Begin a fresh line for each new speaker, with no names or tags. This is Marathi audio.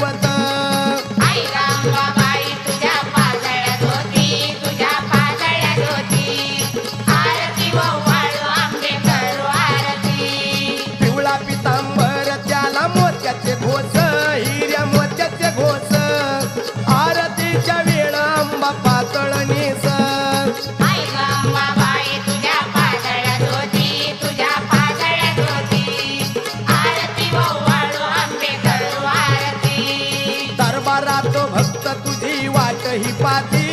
दैवत
आई रांबाबाई तुझ्या पाजळ्यात होती, तुझ्या पाजळ्यात होती. आरती वव्वाळू आंबे करू आरती.
पिवळा पितांबर त्याला मोत्याचे घोस, हिऱ्या मोत्याचे घोस. आरतीच्या वेळ अंबा पातळ नेस.
आई रांबाबाई तुझ्या पाजळ्यात होती, तुझ्या पाजळ्यात होती. आरती वव्वाळू आंबे करू आरती.
दरबारात भक्त तुझी वाट ही पाती.